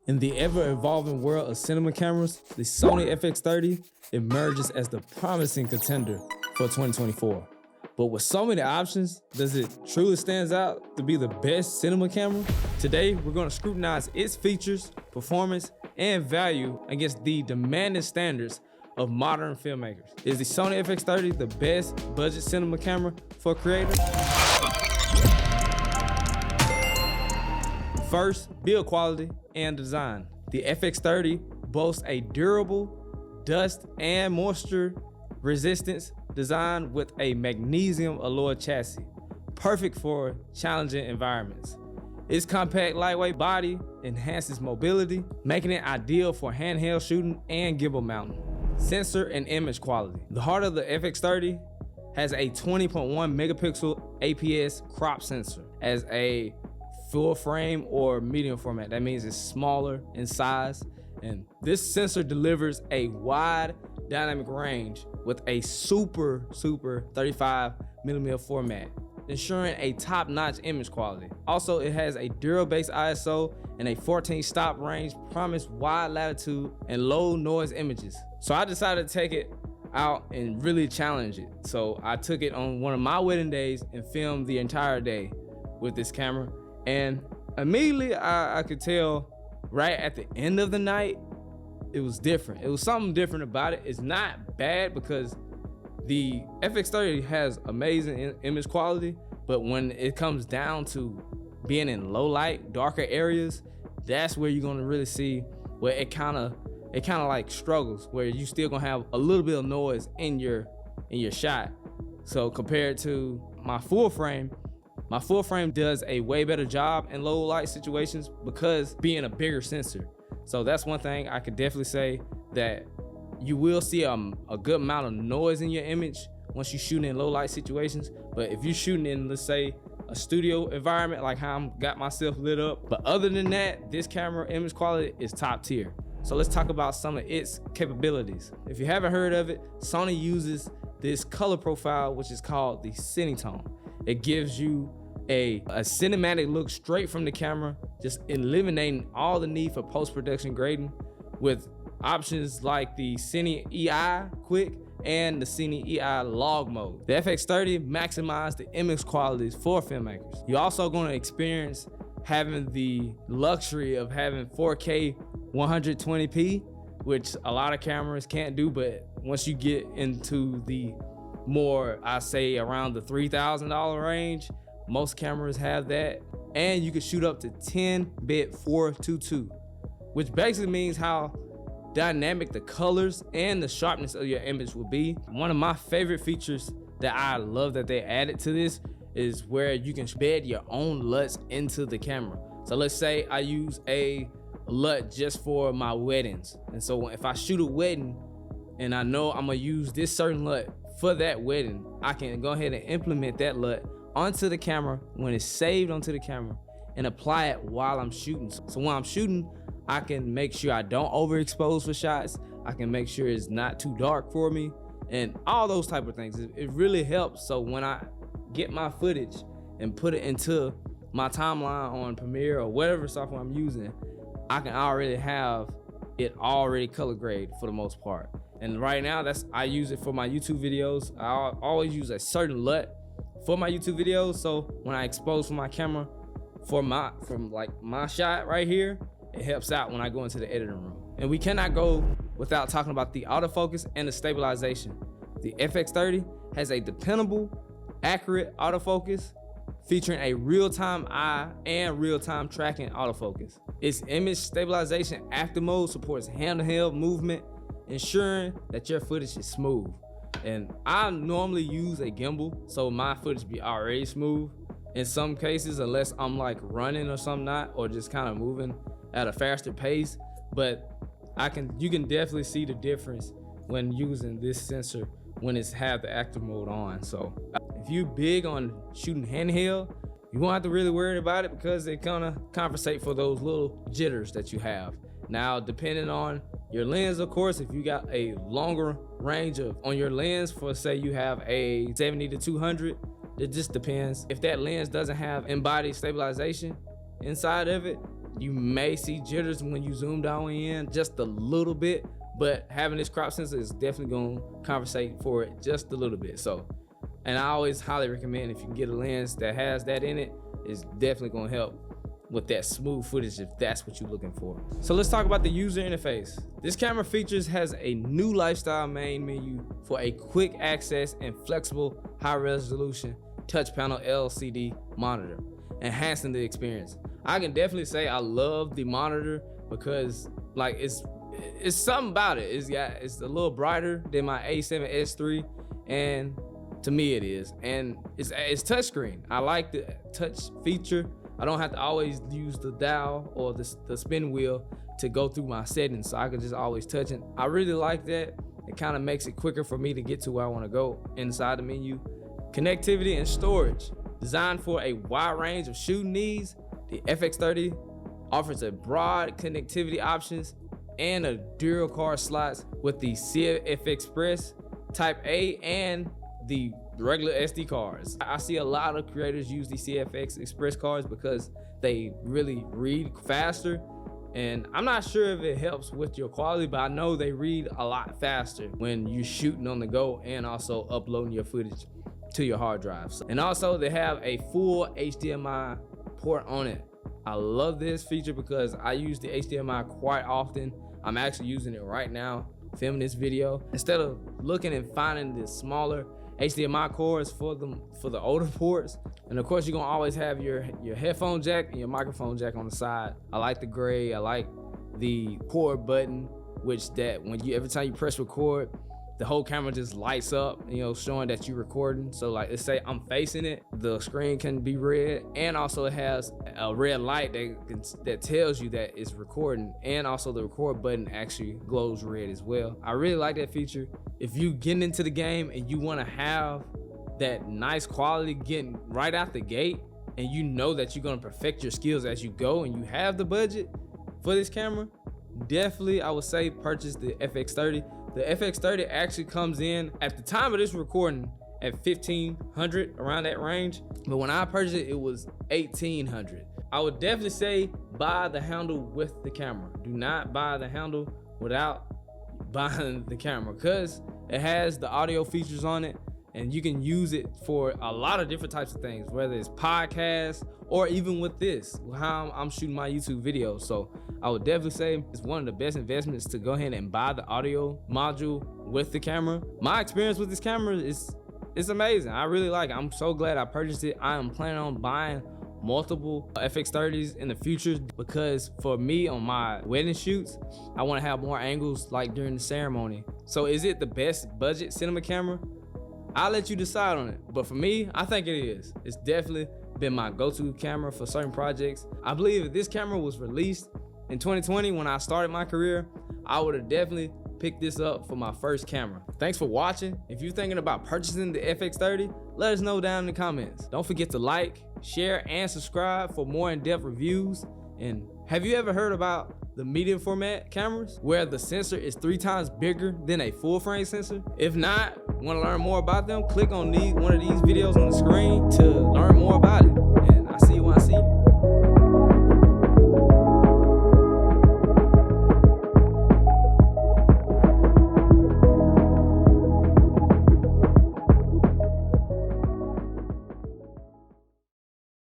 In the ever-evolving world of cinema cameras, the Sony FX30 emerges as the promising contender for 2024. But with so many options, does it truly stand out to be the best cinema camera? Today, we're going to scrutinize its features, performance, and value against the demanding standards of modern filmmakers. Is the Sony FX30 the best budget cinema camera for creators? First, build quality and design. The FX30 boasts a durable, dust and moisture resistance design with a magnesium alloy chassis, perfect for challenging environments. Its compact, lightweight body enhances mobility, making it ideal for handheld shooting and gimbal mounting. Sensor and image quality. The heart of the FX30 has a 20.1 megapixel APS crop sensor as a full frame or medium format. That means it's smaller in size, and this sensor delivers a wide dynamic range with a super 35mm format, ensuring a top-notch image quality. Also, it has a Dura-based ISO and a 14 stop range, promise wide latitude and low noise images. So I decided to take it out and really challenge it. So I took it on one of my wedding days and filmed the entire day with this camera. And immediately I could tell right at the end of the night, it was different. It was something different about it. It's not bad because the FX30 has amazing image quality, but when it comes down to being in low light, darker areas, that's where you're gonna really see where it kind of like struggles, where you still gonna have a little bit of noise in your shot. So compared to my full frame does a way better job in low light situations because being a bigger sensor. So that's one thing I could definitely say, that you will see a good amount of noise in your image once you're shooting in low light situations. But if you're shooting in, let's say, a studio environment, like how I got myself lit up. But other than that, this camera image quality is top tier. So let's talk about some of its capabilities. If you haven't heard of it, Sony uses this color profile, which is called the Cinetone. It gives you a cinematic look straight from the camera, just eliminating all the need for post-production grading with options like the Cine EI Quick and the Cine EI Log mode. The FX30 maximizes the image qualities for filmmakers. You're also going to experience having the luxury of having 4K 120p, which a lot of cameras can't do, but once you get into the more, I say around the $3,000 range, most cameras have that. And you can shoot up to 10-bit 422, which basically means how dynamic the colors and the sharpness of your image will be. One of my favorite features that I love that they added to this is where you can embed your own LUTs into the camera. So let's say I use a LUT just for my weddings. And so if I shoot a wedding and I know I'm gonna use this certain LUT for that wedding, I can go ahead and implement that LUT onto the camera when it's saved onto the camera and apply it while I'm shooting. So when I'm shooting, I can make sure I don't overexpose for shots. I can make sure it's not too dark for me and all those type of things. It really helps. So when I get my footage and put it into my timeline on Premiere or whatever software I'm using, I can already have it already color grade for the most part. And right now, I use it for my YouTube videos. I always use a certain LUT for my YouTube videos. So when I expose from my camera from my shot right here, it helps out when I go into the editing room. And we cannot go without talking about the autofocus and the stabilization. The FX30 has a dependable, accurate autofocus featuring a real-time eye and real-time tracking autofocus. Its image stabilization active mode supports handheld movement, ensuring that your footage is smooth. And I normally use a gimbal, so my footage be already smooth in some cases, unless I'm like running or something or just kind of moving at a faster pace. But you can definitely see the difference when using this sensor when it's have the active mode on. So if you big on shooting handheld, you won't have to really worry about it because it kind of compensate for those little jitters that you have. Now, depending on your lens, of course, if you got a longer range on your lens, for say you have a 70 to 200, it just depends. If that lens doesn't have embodied stabilization inside of it, You may see jitters when you zoom down in just a little bit, but having this crop sensor is definitely gonna compensate for it just a little bit. So, and I always highly recommend if you can get a lens that has that in it, it's definitely gonna help with that smooth footage if that's what you're looking for. So let's talk about the user interface. This camera has a new lifestyle main menu for a quick access and flexible high resolution touch panel LCD monitor, enhancing the experience. I can definitely say I love the monitor because like it's something about it. It's a little brighter than my A7S3, and to me it is. And it's touchscreen. I like the touch feature. I don't have to always use the dial or the spin wheel to go through my settings, so I can just always touch it. I really like that. It kind of makes it quicker for me to get to where I want to go inside the menu. Connectivity and storage. Designed for a wide range of shooting needs, the FX30 offers a broad connectivity options and a dual card slots with the CF Express Type A and the regular SD cards. I see a lot of creators use the CFX Express cards because they really read faster, and I'm not sure if it helps with your quality, but I know they read a lot faster when you're shooting on the go and also uploading your footage to your hard drives. And also they have a full HDMI port on it. I love this feature because I use the HDMI quite often. I'm actually using it right now, filming this video. Instead of looking and finding the smaller HDMI cords for the older ports. And of course you're gonna always have your headphone jack and your microphone jack on the side. I like the gray, I like the record button, which that every time you press record, the whole camera just lights up, showing that you're recording. So like, let's say I'm facing it, the screen can be red, and also it has a red light that tells you that it's recording, and also the record button actually glows red as well. I really like that feature. If you get into the game and you wanna have that nice quality getting right out the gate, and you know that you're gonna perfect your skills as you go, and you have the budget for this camera, definitely I would say purchase the FX30. The FX30 actually comes in at the time of this recording at $1,500, around that range. But when I purchased it, it was $1,800. I would definitely say buy the handle with the camera. Do not buy the handle without buying the camera, because it has the audio features on it, and you can use it for a lot of different types of things, whether it's podcasts or even with this, how I'm shooting my YouTube videos. So I would definitely say it's one of the best investments to go ahead and buy the audio module with the camera. My experience with this camera is amazing. I really like it. I'm so glad I purchased it. I am planning on buying multiple FX30s in the future, because for me on my wedding shoots, I want to have more angles like during the ceremony. So is it the best budget cinema camera? I'll let you decide on it, but for me, I think it is. It's definitely been my go-to camera for certain projects. I believe if this camera was released in 2020 when I started my career, I would have definitely picked this up for my first camera. Thanks for watching. If you're thinking about purchasing the FX30, let us know down in the comments. Don't forget to like, share, and subscribe for more in-depth reviews. And have you ever heard about the medium format cameras where the sensor is 3 times bigger than a full frame sensor? If not, want to learn more about them, click on one of these videos on the screen to learn more about it. And